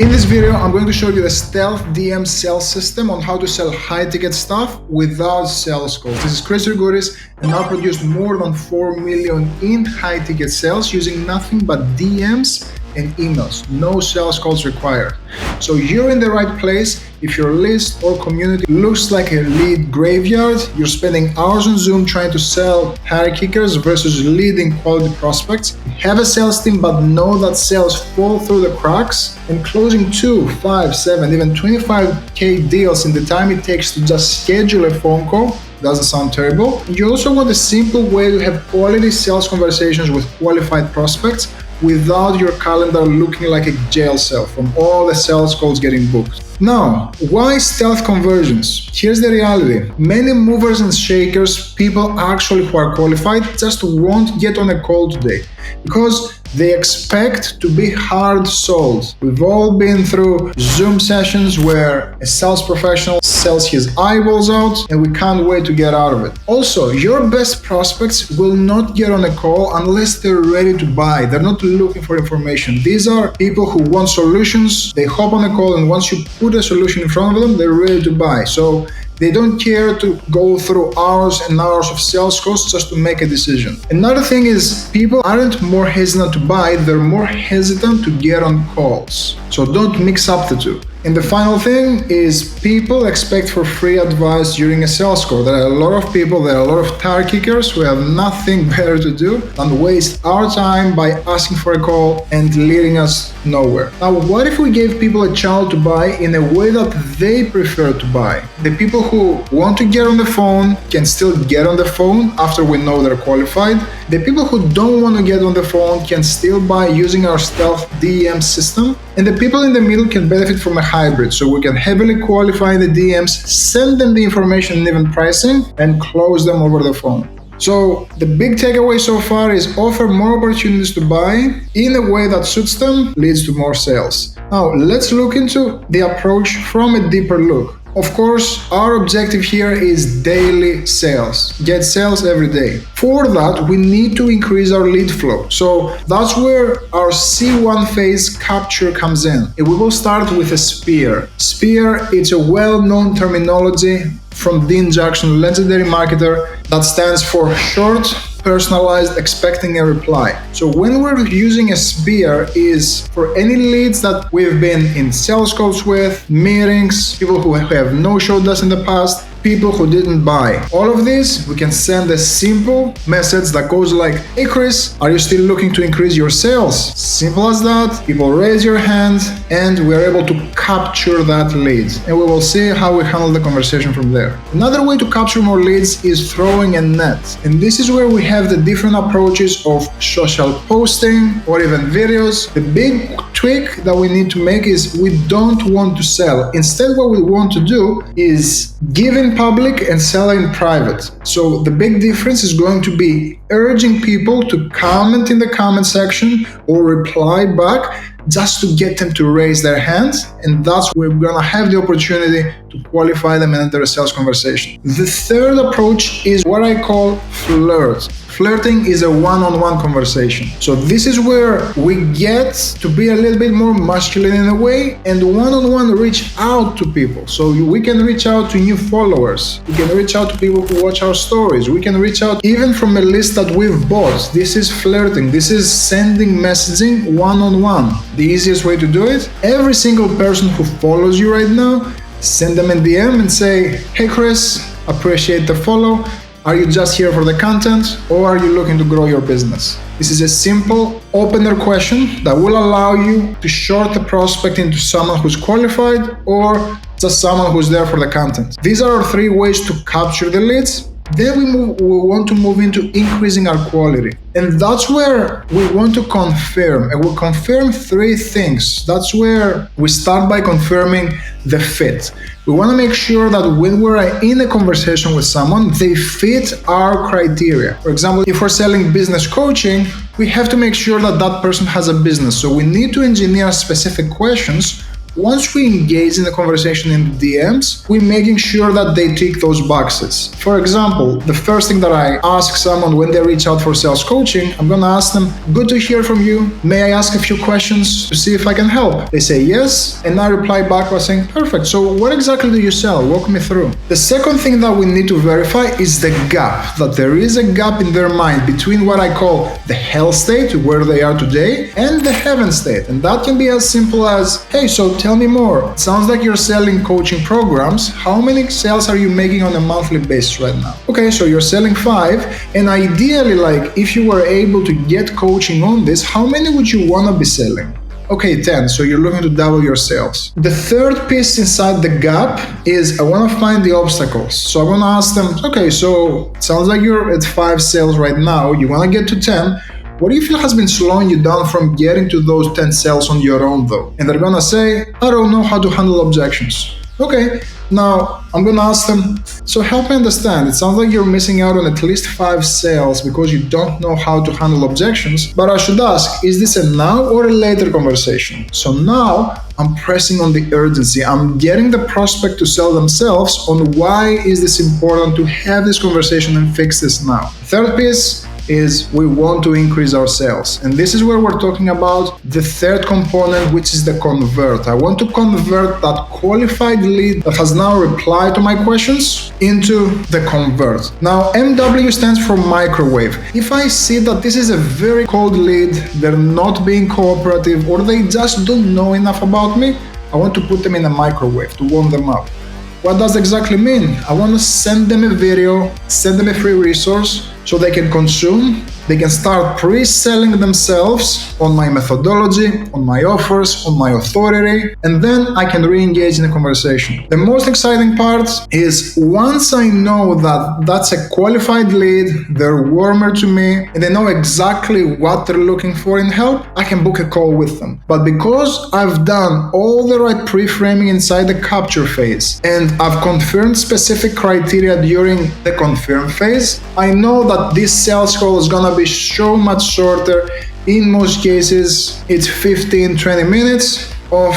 In this video, I'm going to show you the stealth DM sales system on how to sell high-ticket stuff without sales calls. This is Chris Goodis, and I produced more than 4 million in high-ticket sales using nothing but DMs and emails. No sales calls required. So you're in the right place. If your list or community looks like a lead graveyard, you're spending hours on Zoom trying to sell tire kickers versus leading quality prospects. Have a sales team, but know that sales fall through the cracks, and closing 2, 5, 7, even 25K deals in the time it takes to just schedule a phone call doesn't sound terrible. You also want a simple way to have quality sales conversations with qualified prospects without your calendar looking like a jail cell from all the sales calls getting booked. Now, why stealth conversions? Here's the reality. Many movers and shakers, people actually who are qualified, just won't get on a call today because they expect to be hard sold. We've all been through Zoom sessions where a sales professional sells his eyeballs out and we can't wait to get out of it. Also, your best prospects will not get on a call unless they're ready to buy. They're not looking for information. These are people who want solutions. They hop on a call, and once you put a solution in front of them, they're ready to buy. So they don't care to go through hours and hours of sales calls just to make a decision. Another thing is people aren't more hesitant to buy, they're more hesitant to get on calls. So don't mix up the two. And the final thing is people expect for free advice during a sales call. There are a lot of people, there are a lot of tire kickers who have nothing better to do than waste our time by asking for a call and leading us nowhere. Now, what if we gave people a channel to buy in a way that they prefer to buy? The people who want to get on the phone can still get on the phone after we know they're qualified. The people who don't want to get on the phone can still buy using our stealth DM system. And the people in the middle can benefit from a hybrid, so we can heavily qualify the DMs, send them the information and even pricing, and close them over the phone. So the big takeaway so far is offer more opportunities to buy in a way that suits them, leads to more sales. Now let's look into the approach from a deeper look. Of course, our objective here is daily sales. Get sales every day. For that, we need to increase our lead flow. So that's where our C1 phase capture comes in. And we will start with a SPEAR. SPEAR, it's a well-known terminology from Dean Jackson, legendary marketer, that stands for short, personalized, expecting a reply. So when we're using a SPEAR is for any leads that we've been in sales calls with, meetings, people who have no-showed us in the past, people who didn't buy. All of this, we can send a simple message that goes like, hey Chris, are you still looking to increase your sales? Simple as that. People raise your hand and we're able to capture that lead. And we will see how we handle the conversation from there. Another way to capture more leads is throwing a net. And this is where we have the different approaches of social posting or even videos. The big tweak that we need to make is we don't want to sell. Instead, what we want to do is give in public and sell in private. So the big difference is going to be urging people to comment in the comment section or reply back just to get them to raise their hands, and that's where we're gonna have the opportunity to qualify them and enter a sales conversation. The third approach is what I call flirt. Flirting is a one-on-one conversation. So this is where we get to be a little bit more masculine in a way and one-on-one reach out to people. So we can reach out to new followers. We can reach out to people who watch our stories. We can reach out even from a list that we've bought. This is flirting. This is sending messaging one-on-one. The easiest way to do it, every single person who follows you right now, send them a DM and say, hey Chris, appreciate the follow. Are you just here for the content or are you looking to grow your business? This is a simple opener question that will allow you to short the prospect into someone who's qualified or just someone who's there for the content. These are our 3 ways to capture the leads. Then we want to move into increasing our quality. And that's where we want to confirm. And we'll confirm 3 things. That's where we start by confirming the fit. We want to make sure that when we're in a conversation with someone, they fit our criteria. For example, if we're selling business coaching, we have to make sure that that person has a business. So we need to engineer specific questions Once we engage in the conversation in the DMs, we're making sure that they tick those boxes. For example, the first thing that I ask someone when they reach out for sales coaching, I'm gonna ask them, good to hear from you. May I ask a few questions to see if I can help? They say yes, and I reply back by saying, perfect. So what exactly do you sell? Walk me through. The second thing that we need to verify is the gap, that there is a gap in their mind between what I call the hell state, where they are today, and the heaven state. And that can be as simple as, hey, so tell me more. It sounds like you're selling coaching programs. How many sales are you making on a monthly basis right now? Okay, so you're selling 5, and ideally, like, if you were able to get coaching on this, how many would you want to be selling? Okay, 10, so you're looking to double your sales. The third piece inside the gap is I want to find the obstacles. So I want to ask them, okay, so it sounds like you're at 5 sales right now, you want to get to 10. What do you feel has been slowing you down from getting to those 10 sales on your own though? And they're gonna say, I don't know how to handle objections. Okay, now I'm gonna ask them, so help me understand, it sounds like you're missing out on at least 5 sales because you don't know how to handle objections, but I should ask, is this a now or a later conversation? So now I'm pressing on the urgency. I'm getting the prospect to sell themselves on why is this important to have this conversation and fix this now. Third piece is we want to increase our sales. And this is where we're talking about the third component, which is the convert. I want to convert that qualified lead that has now replied to my questions into the convert. Now, MW stands for microwave. If I see that this is a very cold lead, they're not being cooperative, or they just don't know enough about me, I want to put them in a microwave to warm them up. What does exactly mean? I want to send them a video, send them a free resource so they can consume, they can start pre-selling themselves on my methodology, on my offers, on my authority, and then I can re-engage in a conversation. The most exciting part is once I know that that's a qualified lead, they're warmer to me, and they know exactly what they're looking for in help, I can book a call with them. But because I've done all the right pre-framing inside the capture phase, and I've confirmed specific criteria during the confirm phase, I know that this sales call is gonna be so much shorter. In most cases, it's 15-20 minutes of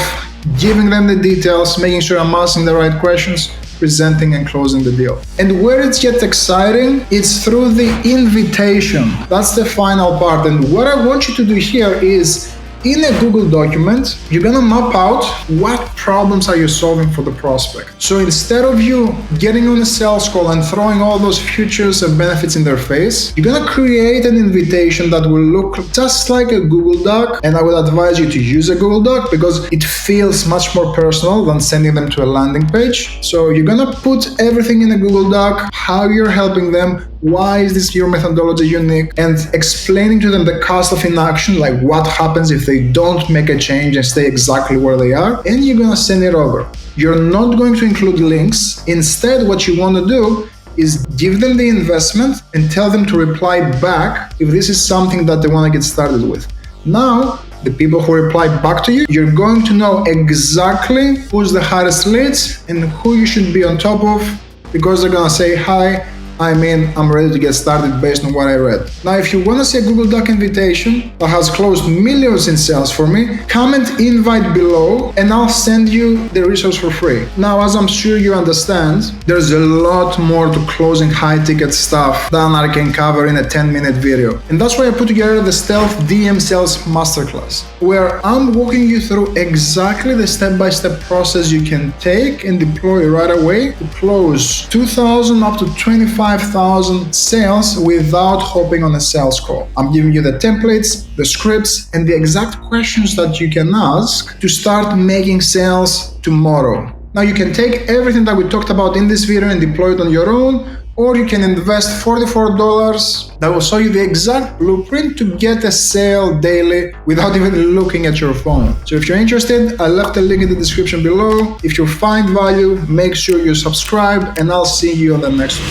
giving them the details, making sure I'm asking the right questions, presenting and closing the deal. And where it gets exciting, it's through the invitation. That's the final part. And what I want you to do here is, in a Google document, you're gonna map out what problems are you solving for the prospect. So instead of you getting on a sales call and throwing all those features and benefits in their face, you're gonna create an invitation that will look just like a Google Doc. And I would advise you to use a Google Doc because it feels much more personal than sending them to a landing page. So you're gonna put everything in a Google Doc, how you're helping them, why is this your methodology unique, and explaining to them the cost of inaction, like what happens if they don't make a change and stay exactly where they are, and you're gonna send it over. You're not going to include links. Instead, what you want to do is give them the investment and tell them to reply back if this is something that they want to get started with. Now, the people who reply back to you, you're going to know exactly who's the hottest leads and who you should be on top of, because they're gonna say, hi, I'm ready to get started based on what I read. Now, if you want to see a Google Doc invitation that has closed millions in sales for me, comment invite below and I'll send you the resource for free. Now, as I'm sure you understand, there's a lot more to closing high-ticket stuff than I can cover in a 10-minute video. And that's why I put together the Stealth DM Sales Masterclass, where I'm walking you through exactly the step-by-step process you can take and deploy right away to close 2,000 up to 25,000 sales without hopping on a sales call. I'm giving you the templates, the scripts, and the exact questions that you can ask to start making sales tomorrow. Now, you can take everything that we talked about in this video and deploy it on your own, or you can invest $44 that will show you the exact blueprint to get a sale daily without even looking at your phone. So if you're interested, I left a link in the description below. If you find value, make sure you subscribe, and I'll see you on the next one.